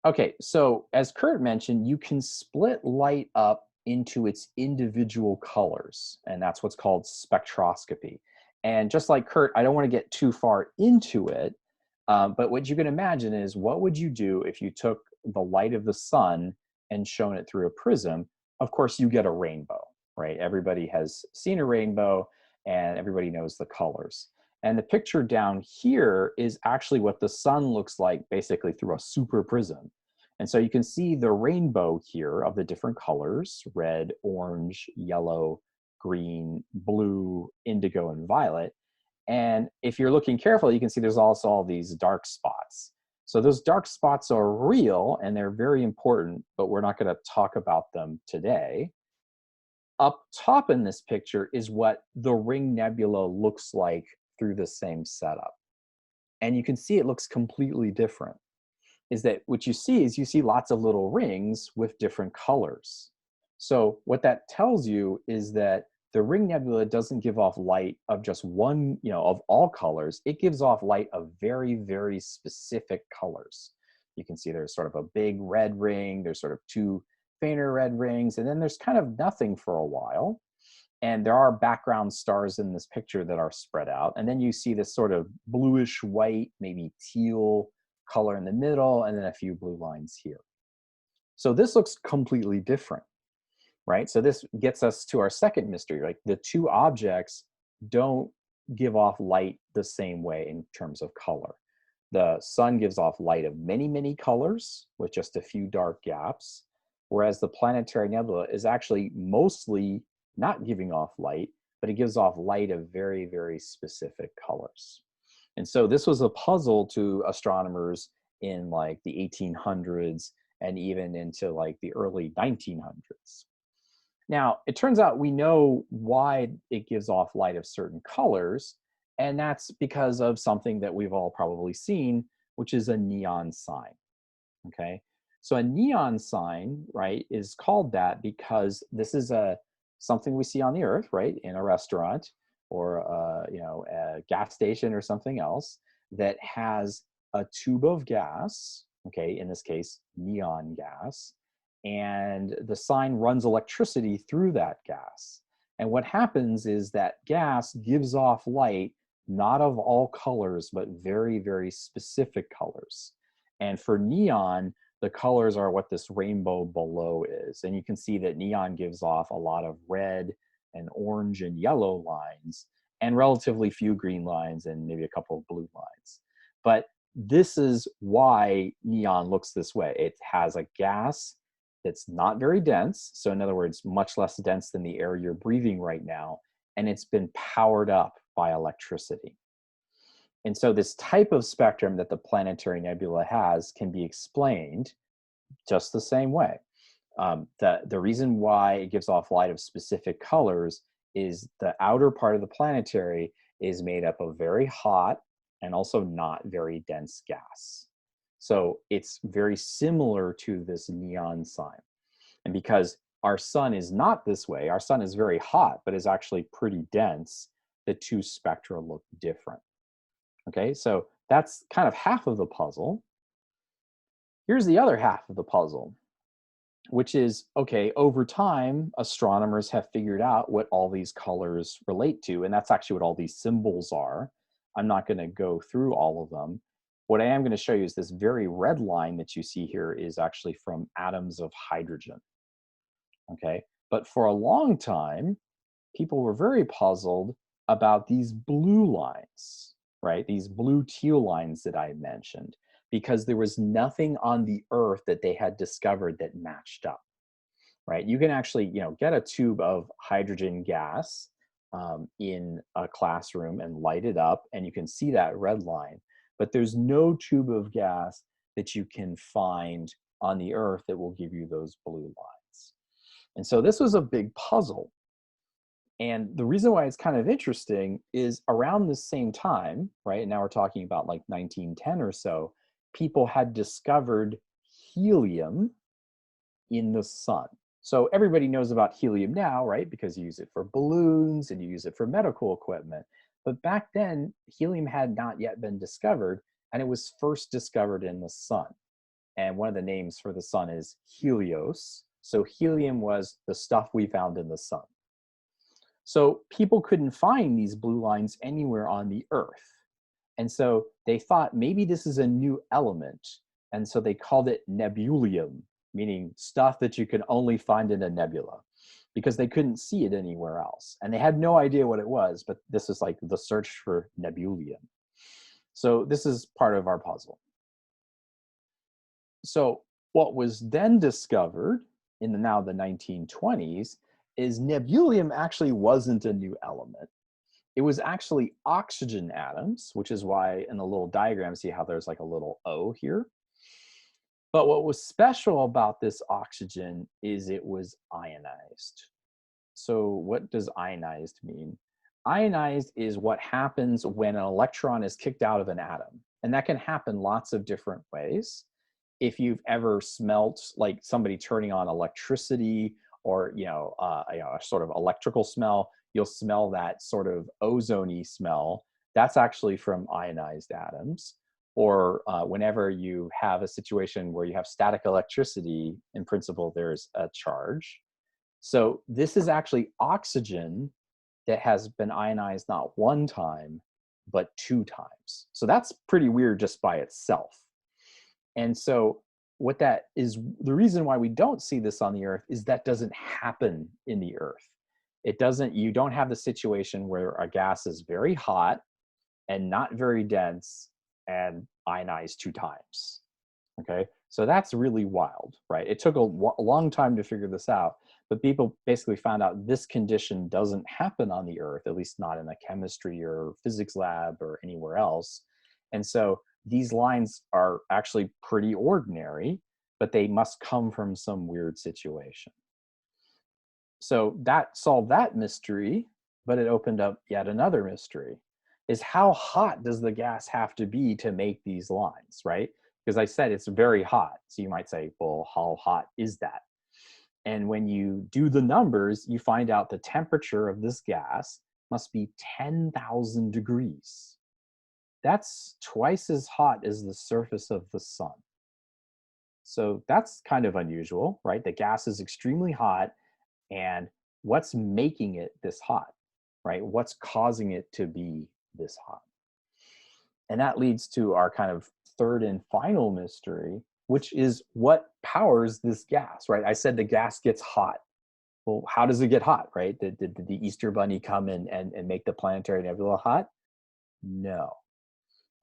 Okay, so as Kurt mentioned, you can split light up into its individual colors, and that's what's called spectroscopy. And just like Kurt, I don't want to get too far into it, but what you can imagine is, what would you do if you took the light of the sun and shone it through a prism? Of course, you get a rainbow, right? Everybody has seen a rainbow, and everybody knows the colors. And the picture down here is actually what the sun looks like basically through a super prism. And so you can see the rainbow here of the different colors: red, orange, yellow, green, blue, indigo, and violet. And if you're looking carefully, you can see there's also all these dark spots. So those dark spots are real, and they're very important, but we're not going to talk about them today. Up top in this picture is what the Ring Nebula looks like through the same setup. And you can see it looks completely different. Is that what you see is you see lots of little rings with different colors. So what that tells you is that the Ring Nebula doesn't give off light of just one, of all colors. It gives off light of very, very specific colors. You can see there's sort of a big red ring, there's sort of two fainter red rings, and then there's kind of nothing for a while. And there are background stars in this picture that are spread out. And then you see this sort of bluish white, maybe teal color in the middle, and then a few blue lines here. So this looks completely different, right? So this gets us to our second mystery. Like, the two objects don't give off light the same way in terms of color. The sun gives off light of many, many colors with just a few dark gaps, whereas the planetary nebula is actually mostly not giving off light, but it gives off light of very, very specific colors. And so this was a puzzle to astronomers in like the 1800s and even into like the early 1900s. Now, it turns out we know why it gives off light of certain colors, and that's because of something that we've all probably seen, which is a neon sign, okay? So a neon sign, right, is called that because this is something we see on the Earth, right, in a restaurant or a gas station or something else that has a tube of gas, okay, in this case, neon gas, and the sign runs electricity through that gas. And what happens is that gas gives off light, not of all colors, but very, very specific colors. And for neon, the colors are what this rainbow below is. And you can see that neon gives off a lot of red and orange and yellow lines, and relatively few green lines and maybe a couple of blue lines. But this is why neon looks this way. It has a gas that's not very dense. So in other words, much less dense than the air you're breathing right now. And it's been powered up by electricity. And so this type of spectrum that the Planetary Nebula has can be explained just the same way. The reason why it gives off light of specific colors is the outer part of the planetary is made up of very hot and also not very dense gas. So it's very similar to this neon sign. And because our sun is not this way, our sun is very hot, but is actually pretty dense, the two spectra look different. Okay, so that's kind of half of the puzzle. Here's the other half of the puzzle, which is, okay, over time, astronomers have figured out what all these colors relate to, and that's actually what all these symbols are. I'm not going to go through all of them. What I am going to show you is this very red line that you see here is actually from atoms of hydrogen. Okay, but for a long time, people were very puzzled about these blue lines, right? These blue teal lines that I mentioned, because there was nothing on the Earth that they had discovered that matched up, right? You can actually, get a tube of hydrogen gas in a classroom and light it up, and you can see that red line. But there's no tube of gas that you can find on the Earth that will give you those blue lines. And so this was a big puzzle. And the reason why it's kind of interesting is around the same time, right? And now we're talking about like 1910 or so, people had discovered helium in the sun. So everybody knows about helium now, right? Because you use it for balloons and you use it for medical equipment. But back then, helium had not yet been discovered, and it was first discovered in the sun. And one of the names for the sun is Helios. So helium was the stuff we found in the sun. So people couldn't find these blue lines anywhere on the Earth. And so they thought maybe this is a new element. And so they called it nebulium, meaning stuff that you can only find in a nebula, because they couldn't see it anywhere else. And they had no idea what it was, but this is like the search for nebulium. So this is part of our puzzle. So what was then discovered in the 1920s is nebulium actually wasn't a new element. It was actually oxygen atoms, which is why in the little diagram, see how there's like a little O here. But what was special about this oxygen is it was ionized. So what does ionized mean? Ionized is what happens when an electron is kicked out of an atom. And that can happen lots of different ways. If you've ever smelt like somebody turning on electricity or a sort of electrical smell, you'll smell that sort of ozone-y smell. That's actually from ionized atoms. Or whenever you have a situation where you have static electricity, in principle, there's a charge. So this is actually oxygen that has been ionized not one time, but 2 times. So that's pretty weird just by itself. And so what that is, the reason why we don't see this on the Earth is that doesn't happen in the Earth. It doesn't, you don't have the situation where a gas is very hot and not very dense and ionized 2 times. Okay, so that's really wild, right? It took a long time to figure this out, but people basically found out this condition doesn't happen on the Earth, at least not in a chemistry or physics lab or anywhere else. And so these lines are actually pretty ordinary, but they must come from some weird situation. So that solved that mystery, but it opened up yet another mystery, is how hot does the gas have to be to make these lines, right? Because I said it's very hot. So you might say, well, how hot is that? And when you do the numbers, you find out the temperature of this gas must be 10,000 degrees. That's twice as hot as the surface of the sun. So that's kind of unusual, right? The gas is extremely hot, and what's making it this hot, right? What's causing it to be this hot? And that leads to our kind of third and final mystery, which is what powers this gas, right? I said the gas gets hot. Well, how does it get hot, right? Did the Easter Bunny come and make the Planetary Nebula hot? No.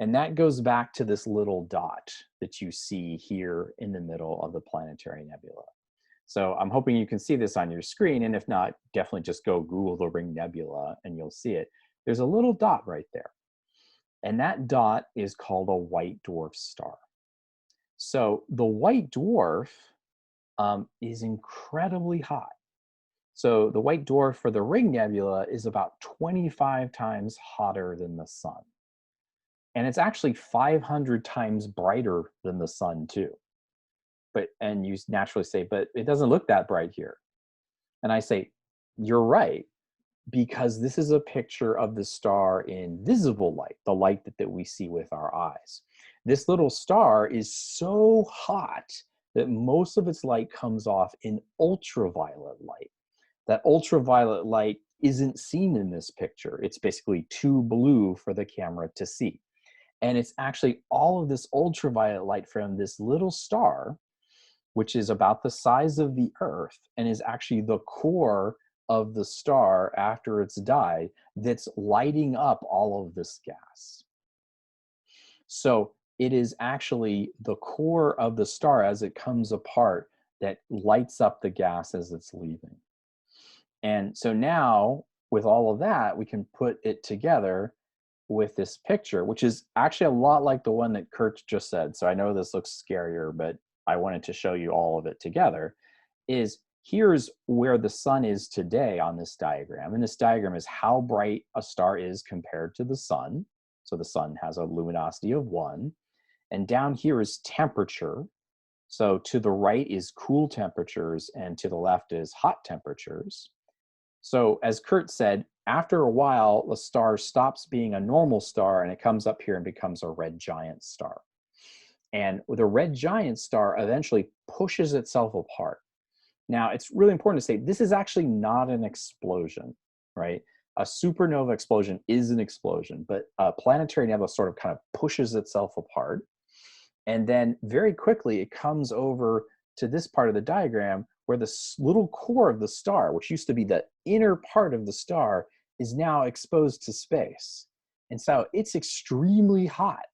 And that goes back to this little dot that you see here in the middle of the Planetary Nebula. So I'm hoping you can see this on your screen, and if not, definitely just go Google the Ring Nebula and you'll see it. There's a little dot right there. And that dot is called a white dwarf star. So the white dwarf is incredibly hot. So the white dwarf for the Ring Nebula is about 25 times hotter than the sun. And it's actually 500 times brighter than the sun too. And you naturally say, but it doesn't look that bright here. And I say, you're right, because this is a picture of the star in visible light, the light that we see with our eyes. This little star is so hot that most of its light comes off in ultraviolet light. That ultraviolet light isn't seen in this picture. It's basically too blue for the camera to see. And it's actually all of this ultraviolet light from this little star, which is about the size of the Earth and is actually the core of the star after it's died, that's lighting up all of this gas. So it is actually the core of the star as it comes apart that lights up the gas as it's leaving. And so now with all of that, we can put it together with this picture, which is actually a lot like the one that Kurt just said. So I know this looks scarier, but I wanted to show you all of it together. Is here's where the sun is today on this diagram. And this diagram is how bright a star is compared to the sun. So the sun has a luminosity of 1. And down here is temperature. So to the right is cool temperatures, and to the left is hot temperatures. So as Kurt said, after a while, the star stops being a normal star and it comes up here and becomes a red giant star. And the red giant star eventually pushes itself apart. Now, it's really important to say this is actually not an explosion, right? A supernova explosion is an explosion, but a planetary nebula sort of kind of pushes itself apart. And then very quickly, it comes over to this part of the diagram where the little core of the star, which used to be the inner part of the star, is now exposed to space. And so it's extremely hot.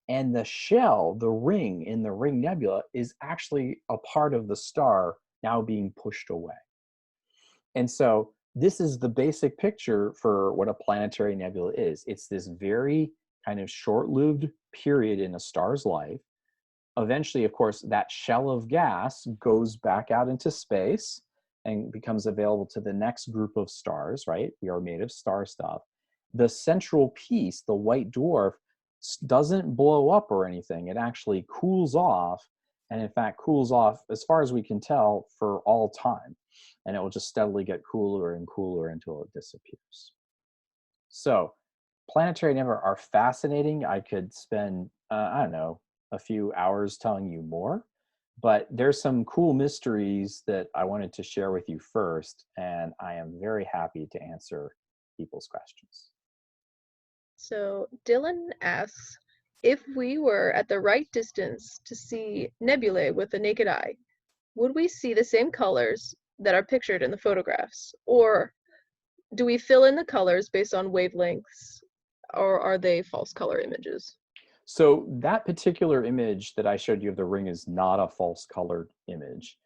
And the shell, the ring in the Ring Nebula, is actually a part of the star now being pushed away. And so this is the basic picture for what a planetary nebula is. It's this very kind of short-lived period in a star's life. Eventually, of course, that shell of gas goes back out into space and becomes available to the next group of stars, right? We are made of star stuff. The central piece, the white dwarf, doesn't blow up or anything. It actually cools off, and in fact cools off, as far as we can tell, for all time. And it will just steadily get cooler and cooler until it disappears. So planetary nebulae are fascinating. I could spend, I don't know, a few hours telling you more, but there's some cool mysteries that I wanted to share with you first, and I am very happy to answer people's questions. So Dylan asks, if we were at the right distance to see nebulae with the naked eye, would we see the same colors that are pictured in the photographs? Or do we fill in the colors based on wavelengths, or are they false color images? So that particular image that I showed you of the ring is not a false colored image.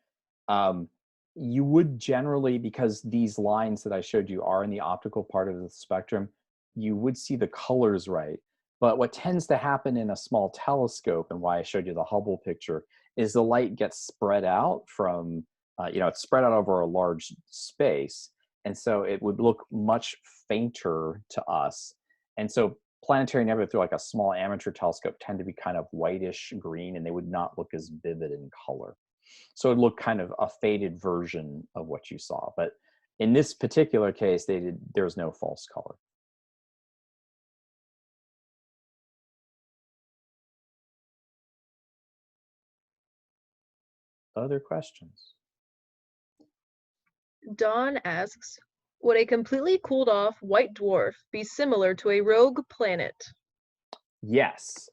You would generally, because these lines that I showed you are in the optical part of the spectrum, you would see the colors right. But what tends to happen in a small telescope, and why I showed you the Hubble picture, is the light gets spread out from, it's spread out over a large space. And so it would look much fainter to us. And so planetary nebulae through like a small amateur telescope tend to be kind of whitish green, and they would not look as vivid in color. So it looked kind of a faded version of what you saw. But in this particular case, there's no false color. Other questions? Don asks, would a completely cooled off white dwarf be similar to a rogue planet? Yes.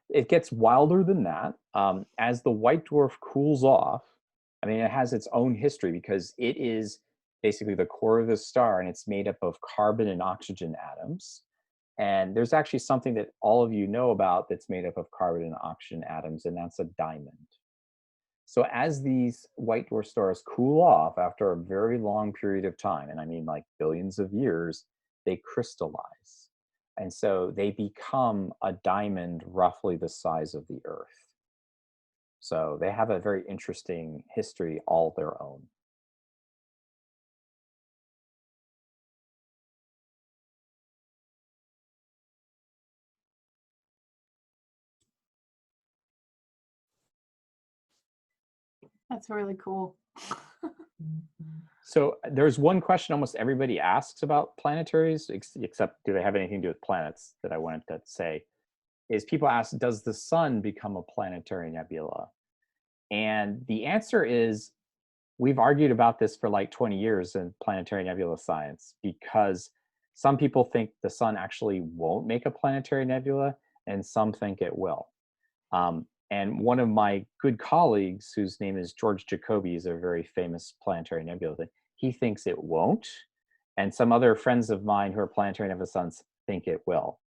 It gets wilder than that. As the white dwarf cools off, I mean, it has its own history because it is basically the core of the star, and it's made up of carbon and oxygen atoms. And there's actually something that all of you know about that's made up of carbon and oxygen atoms, and that's a diamond. So as these white dwarf stars cool off after a very long period of time, and I mean like billions of years, they crystallize. And so they become a diamond roughly the size of the Earth. So they have a very interesting history all their own. That's really cool. So there's one question almost everybody asks about planetaries, except do they have anything to do with planets, that I wanted to say, is people ask, does the sun become a planetary nebula? And the answer is, we've argued about this for like 20 years in planetary nebula science, because some people think the sun actually won't make a planetary nebula, and some think it will. And one of my good colleagues, whose name is George Jacobi, is a very famous planetary nebula, he thinks it won't. And some other friends of mine who are planetary nebula sons think it will.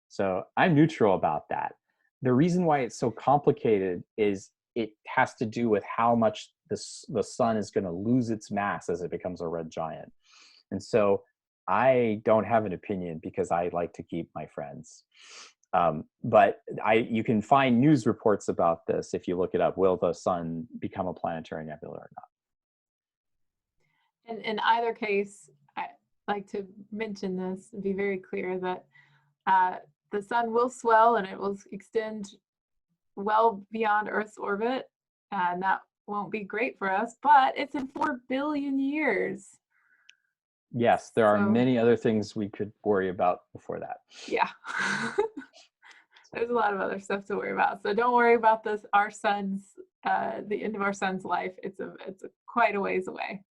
So I'm neutral about that. The reason why it's so complicated is it has to do with how much the sun is going to lose its mass as it becomes a red giant. And so I don't have an opinion because I like to keep my friends. But you can find news reports about this if you look it up. Will the sun become a planetary nebula or not? And in either case, I like to mention this and be very clear that the sun will swell and it will extend well beyond Earth's orbit, and that won't be great for us, but it's in 4 billion years. Yes, there are many other things we could worry about before that. Yeah. There's a lot of other stuff to worry about. So don't worry about this. Our sun's, the end of our sun's life. It's quite a ways away.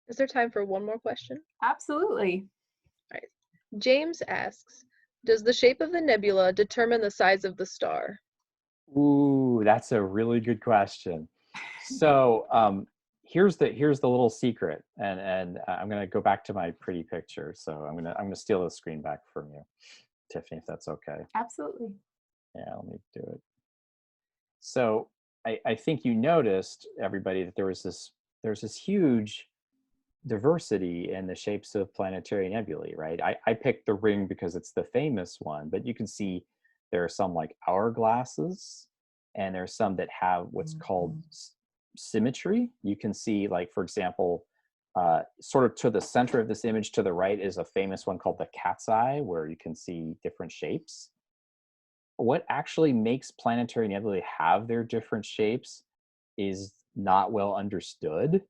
Is there time for one more question? Absolutely. All right. James asks, does the shape of the nebula determine the size of the star? Ooh, that's a really good question. So here's the little secret, and I'm gonna go back to my pretty picture. So I'm gonna steal the screen back from you, Tiffany, if that's okay. Absolutely. Yeah, let me do it. So I think you noticed, everybody, that there's this huge diversity in the shapes of planetary nebulae, right? I picked the ring because it's the famous one, but you can see there are some like hourglasses, and there's some that have what's called symmetry. You can see, like, for example, sort of to the center of this image to the right is a famous one called the cat's eye, where you can see different shapes. What actually makes planetary nebulae have their different shapes is not well understood,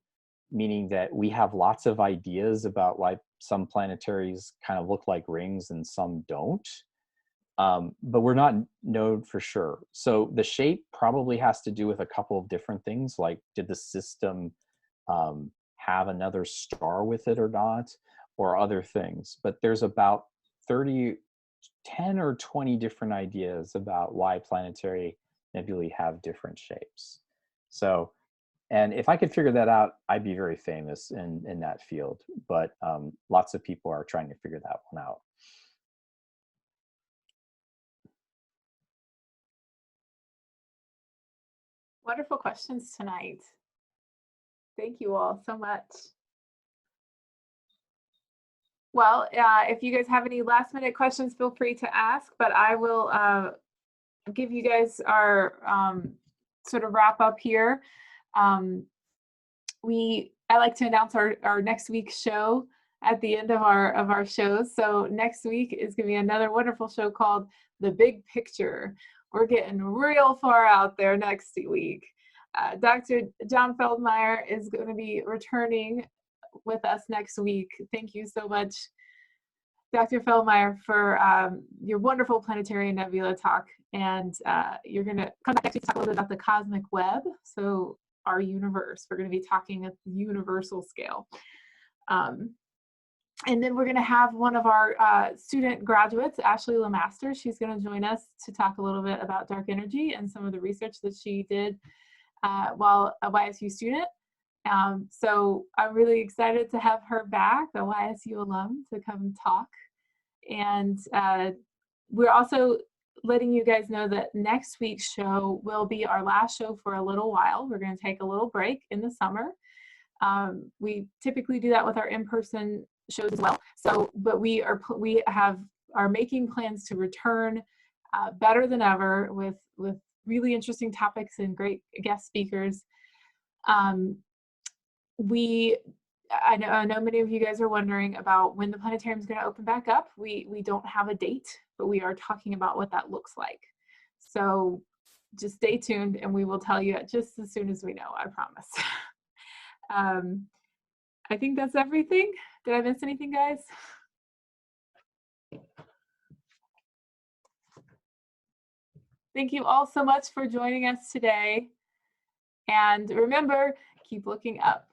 meaning that we have lots of ideas about why some planetaries kind of look like rings and some don't. But we're not known for sure. So the shape probably has to do with a couple of different things, like did the system have another star with it or not, or other things. But there's about 10 or 20 different ideas about why planetary nebulae have different shapes. So, and if I could figure that out, I'd be very famous in that field. But lots of people are trying to figure that one out. Wonderful questions tonight. Thank you all so much. Well, if you guys have any last minute questions, feel free to ask, but I will give you guys our sort of wrap up here. I like to announce our next week's show at the end of our shows. So next week is going to be another wonderful show called The Big Picture. We're getting real far out there next week. Dr. John Feldmeyer is going to be returning with us next week. Thank you so much, Dr. Feldmeyer, for your wonderful Planetary Nebula talk. And you're going to come back next week to talk a little bit about the cosmic web. So our universe, we're going to be talking at the universal scale. And then we're going to have one of our student graduates, Ashley Lemaster. She's going to join us to talk a little bit about dark energy and some of the research that she did while a YSU student. So I'm really excited to have her back, a YSU alum, to come talk. And we're also letting you guys know that next week's show will be our last show for a little while. We're going to take a little break in the summer. We typically do that with our in-person shows as well. So, but we are making plans to return better than ever with really interesting topics and great guest speakers. I know many of you guys are wondering about when the planetarium is going to open back up. We don't have a date, but we are talking about what that looks like. So just stay tuned and we will tell you just as soon as we know, I promise. I think that's everything. Did I miss anything, guys? Thank you all so much for joining us today. And remember, keep looking up.